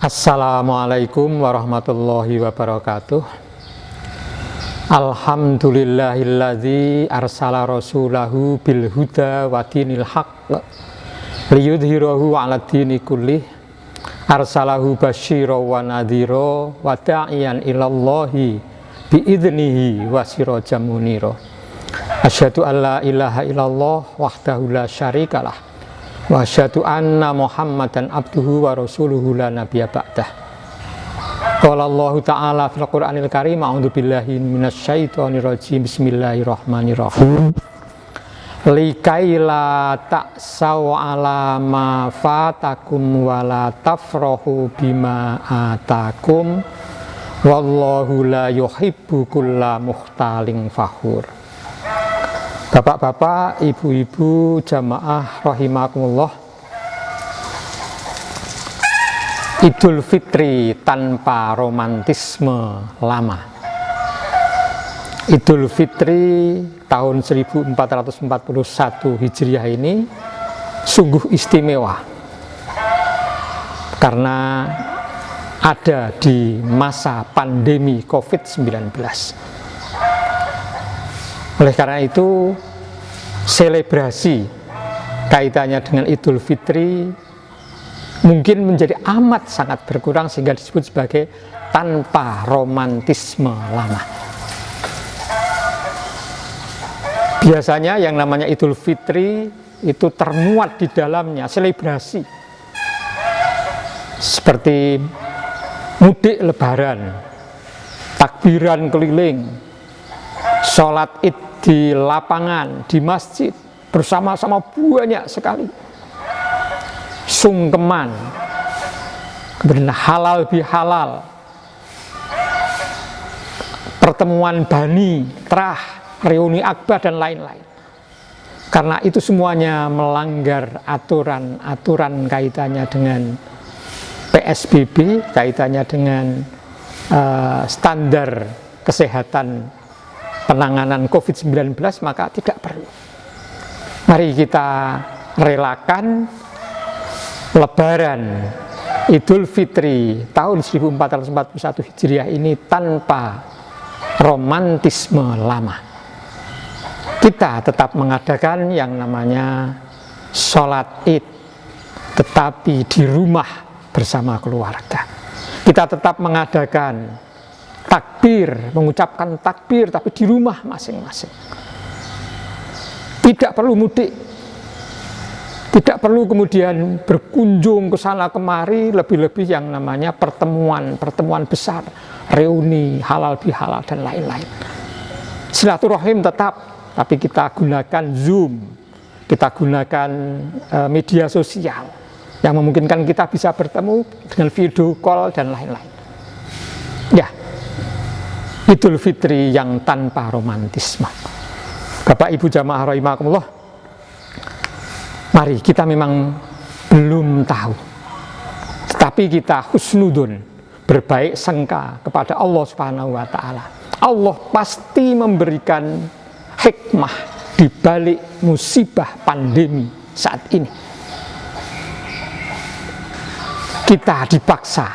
Assalamualaikum warahmatullahi wabarakatuh. Alhamdulillahilladzi arsala rasulahu bil huda wa dinil haqq liyudhhirahu 'ala dini kullih. Arsalahu basyira wa nadhira wa da'iyan ilallahi biidnihi wa sirajan munira. Asyhadu an la ilaha illallah wahdahu la syarikalah wa asyhadu anna Muhammadan abduhu wa rasuluhu la nabiyya ba'dah. Qala Allah ta'ala fil Qur'anil Karim, a'udzu billahi minasyaitonir rajim. Bismillahirrahmanirrahim. Likaila ta'saw ala ma fatakum wa la tafrahu bima atakum wallahu la yuhibbu kulla mukhtalin fakhur. Bapak-bapak, ibu-ibu, jamaah rahimakumullah. Idul Fitri tanpa romantisme lama. Idul Fitri tahun 1441 Hijriah ini sungguh istimewa karena ada di masa pandemi COVID-19. Oleh karena itu, selebrasi kaitannya dengan Idul Fitri mungkin menjadi amat sangat berkurang sehingga disebut sebagai tanpa romantisme lama. Biasanya yang namanya Idul Fitri itu termuat di dalamnya selebrasi seperti mudik lebaran, takbiran keliling, sholat id di lapangan, di masjid bersama-sama banyak sekali, sungkeman, kemudian halal bihalal, pertemuan bani, terah, reuni akbar dan lain-lain. Karena itu semuanya melanggar aturan-aturan kaitannya dengan PSBB, kaitannya dengan standar kesehatan penanganan COVID-19, maka tidak perlu. Mari kita relakan Lebaran Idul Fitri tahun 1441 Hijriah ini tanpa romantisme lama. Kita tetap mengadakan yang namanya sholat id, tetapi di rumah bersama keluarga. Kita tetap mengadakan takbir, mengucapkan takbir, tapi di rumah masing-masing. Tidak perlu mudik, tidak perlu kemudian berkunjung ke sana kemari, lebih-lebih yang namanya pertemuan besar, reuni, halal bihalal dan lain-lain. Silaturahim tetap, tapi kita gunakan Zoom, kita gunakan media sosial yang memungkinkan kita bisa bertemu dengan video call dan lain-lain. Ya, Idul Fitri yang tanpa romantisme. Bapak Ibu jamaah rahimakumullah, mari kita memang belum tahu, tetapi kita husnudun, berbaik sangka kepada Allah Subhanahu wa Ta'ala. Allah pasti memberikan hikmah di balik musibah pandemi saat ini. Kita dipaksa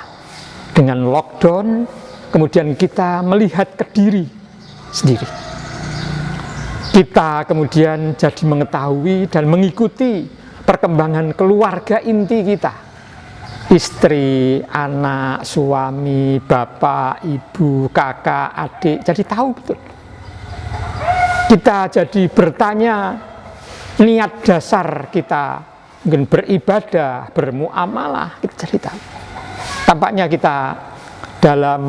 dengan lockdown, kemudian kita melihat ke diri sendiri. Kita kemudian jadi mengetahui dan mengikuti perkembangan keluarga inti kita. Istri, anak, suami, bapak, ibu, kakak, adik. Jadi tahu betul. Kita jadi bertanya niat dasar kita mungkin beribadah, bermuamalah, kita jadi tahu. Tampaknya kita dalam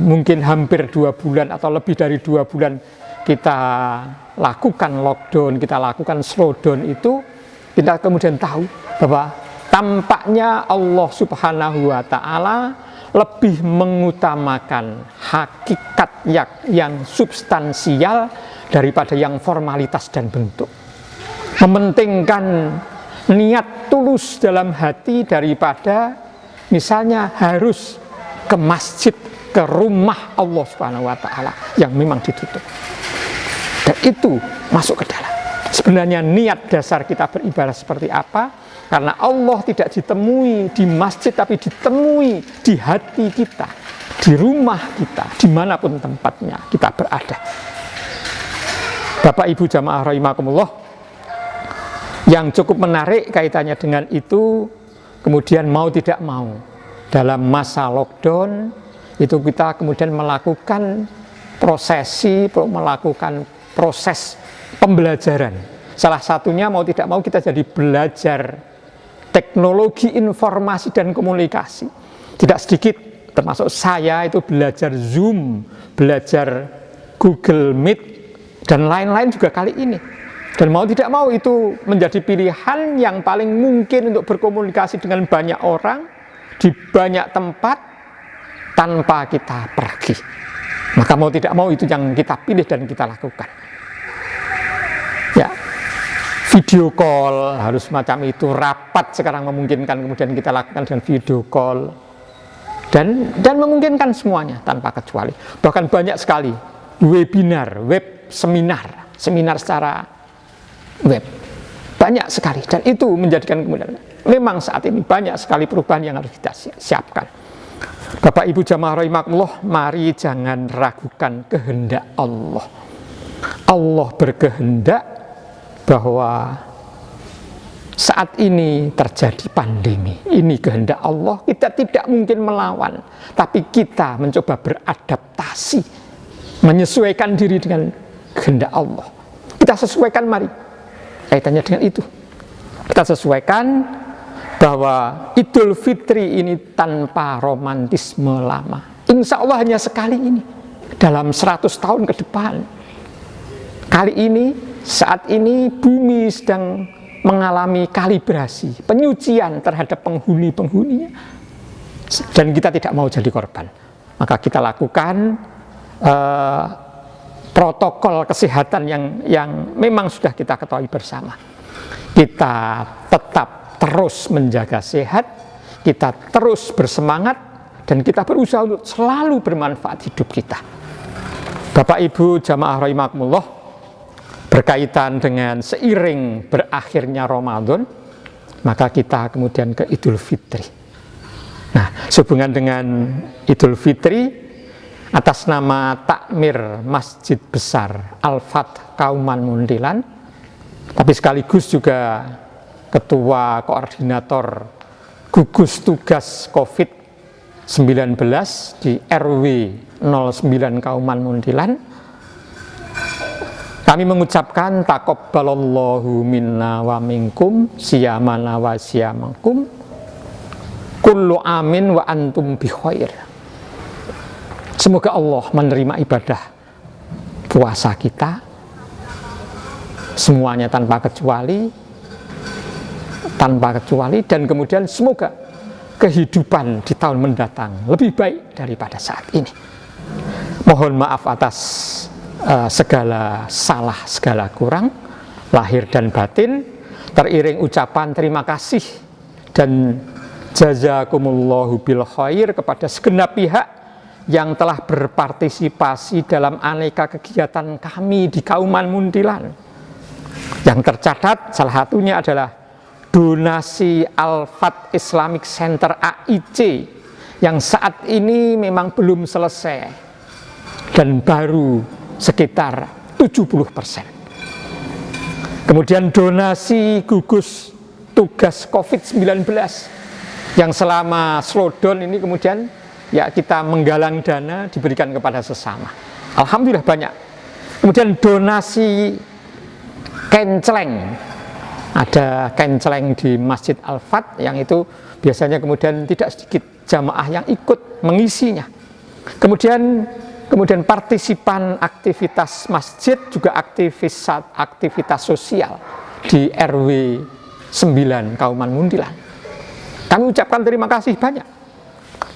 mungkin hampir 2 bulan atau lebih dari 2 bulan kita lakukan lockdown, kita lakukan slowdown itu, kita kemudian tahu bahwa tampaknya Allah Subhanahu wa Ta'ala lebih mengutamakan hakikat yang substansial daripada yang formalitas dan bentuk. Mementingkan niat tulus dalam hati daripada misalnya harus ke masjid, ke rumah Allah Subhanahu wa Ta'ala yang memang ditutup. Dan itu masuk ke dalam. Sebenarnya niat dasar kita beribadah seperti apa, Karena Allah tidak ditemui di masjid, tapi ditemui di hati kita, di rumah kita, dimanapun tempatnya kita berada. Bapak Ibu jamaah rahimakumullah, yang cukup menarik kaitannya dengan itu, kemudian mau tidak mau, dalam masa lockdown, itu kita kemudian melakukan melakukan proses pembelajaran. Salah satunya mau tidak mau kita jadi belajar teknologi informasi dan komunikasi. Tidak sedikit, termasuk saya itu belajar Zoom, belajar Google Meet, dan lain-lain juga kali ini. Dan mau tidak mau itu menjadi pilihan yang paling mungkin untuk berkomunikasi dengan banyak orang, di banyak tempat, tanpa kita pergi. Maka mau tidak mau itu yang kita pilih dan kita lakukan. Ya, video call harus semacam itu, rapat sekarang memungkinkan, kemudian kita lakukan dengan video call, dan memungkinkan semuanya tanpa kecuali. Bahkan banyak sekali webinar, web seminar secara web, banyak sekali, dan itu menjadikan kemudian memang saat ini banyak sekali perubahan yang harus kita siapkan. Bapak Ibu jamaah rahimakumullah, mari jangan ragukan kehendak Allah. Allah berkehendak bahwa saat ini terjadi pandemi, ini kehendak Allah, kita tidak mungkin melawan, tapi kita mencoba beradaptasi, menyesuaikan diri dengan kehendak Allah. Kita sesuaikan, mari, kaitannya dengan itu. Kita sesuaikan bahwa Idul Fitri ini tanpa romantisme lama. Insya Allah hanya sekali ini, dalam 100 tahun ke depan. Kali ini, saat ini bumi sedang mengalami kalibrasi, penyucian terhadap penghuni-penghuninya, dan kita tidak mau jadi korban. Maka kita lakukan protokol kesehatan yang memang sudah kita ketahui bersama. Kita tetap terus menjaga sehat, kita terus bersemangat, dan kita berusaha untuk selalu bermanfaat hidup kita. Bapak Ibu jamaah rahimakumullah, berkaitan dengan seiring berakhirnya Ramadan, maka kita kemudian ke Idul Fitri. Nah, sehubungan dengan Idul Fitri, atas nama Takmir Masjid Besar Al-Fath Kauman Muntilan, tapi sekaligus juga Ketua Koordinator Gugus Tugas COVID-19 di RW 09 Kauman Muntilan, kami mengucapkan taqabbalallahu minna wa minkum siyamana wa siyamakum kullu amin wa antum bi khair. Semoga Allah menerima ibadah puasa kita semuanya tanpa kecuali, dan kemudian semoga kehidupan di tahun mendatang lebih baik daripada saat ini. Mohon maaf atas segala salah, segala kurang, lahir dan batin, teriring ucapan terima kasih dan jazakumullahu bil khair kepada segenap pihak yang telah berpartisipasi dalam aneka kegiatan kami di Kauman Muntilan. Yang tercatat salah satunya adalah donasi Al-Fath Islamic Center AIC yang saat ini memang belum selesai dan baru sekitar 70%. Kemudian donasi gugus tugas COVID-19 yang selama slowdown ini kemudian ya kita menggalang dana diberikan kepada sesama. Alhamdulillah banyak. Kemudian donasi kenceleng, ada kenceleng di Masjid Al-Fath yang itu biasanya kemudian tidak sedikit jamaah yang ikut mengisinya. Kemudian partisipan aktivitas masjid juga aktivitas sosial di RW 9 Kauman Muntilan. Kami ucapkan terima kasih banyak.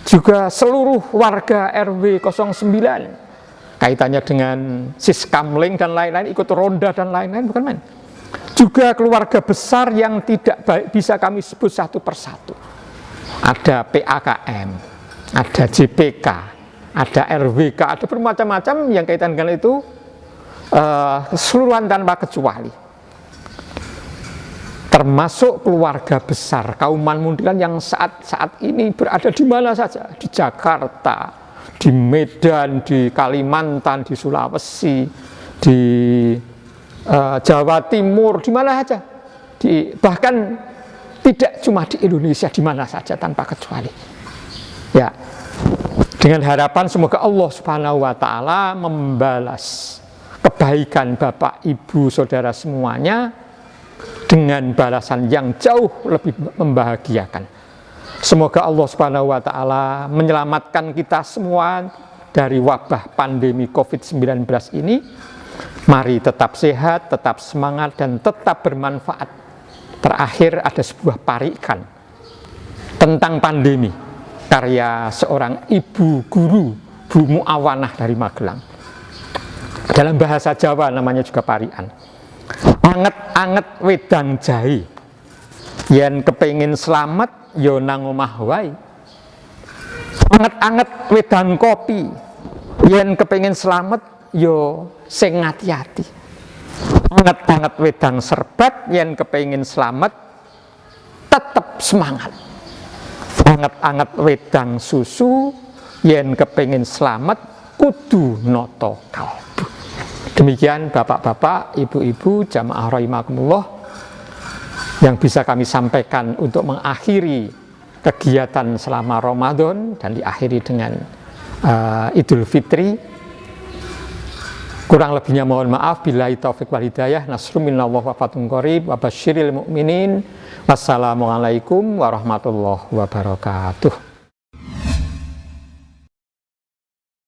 Juga seluruh warga RW 09 kaitannya dengan Siskamling dan lain-lain, ikut ronda dan lain-lain, bukan main. Juga keluarga besar yang tidak bisa kami sebut satu persatu. Ada PAKM, ada JPK, ada RWK, ada bermacam-macam yang kaitan dengan itu, keseluruhan tanpa kecuali. termasuk keluarga besar Kauman Muntilan yang saat ini berada di mana saja, di Jakarta, di Medan, di Kalimantan, di Sulawesi, di Jawa Timur, di mana saja, bahkan tidak cuma di Indonesia, di mana saja tanpa kecuali. Ya, dengan harapan semoga Allah Subhanahu wa Ta'ala membalas kebaikan Bapak, Ibu, saudara semuanya dengan balasan yang jauh lebih membahagiakan. Semoga Allah Subhanahu wa Ta'ala menyelamatkan kita semua dari wabah pandemi COVID-19 ini. Mari tetap sehat, tetap semangat, dan tetap bermanfaat. Terakhir ada sebuah parikan tentang pandemi, karya seorang ibu guru, Bu Muawanah dari Magelang. Dalam bahasa Jawa namanya juga parian. Anget-anget wedang jahe, yen kepengin selamat yo nang omah wae. Anget-anget wedang kopi, yen kepengin selamat yo sing ngati-ati. Anget-anget wedang serbat, yen kepengin selamat tetep semangat. Anget-anget wedang susu, yen kepengin selamat kudu noto kalbu. Demikian bapak-bapak, ibu-ibu, jamaah rahimakumullah yang bisa kami sampaikan untuk mengakhiri kegiatan selama Ramadan dan diakhiri dengan Idul Fitri. Kurang lebihnya mohon maaf. Billahi taufiq wal hidayah. Nasrun minallah wa fathun qarib wa basyiril mu'minin. Wassalamualaikum warahmatullahi wabarakatuh.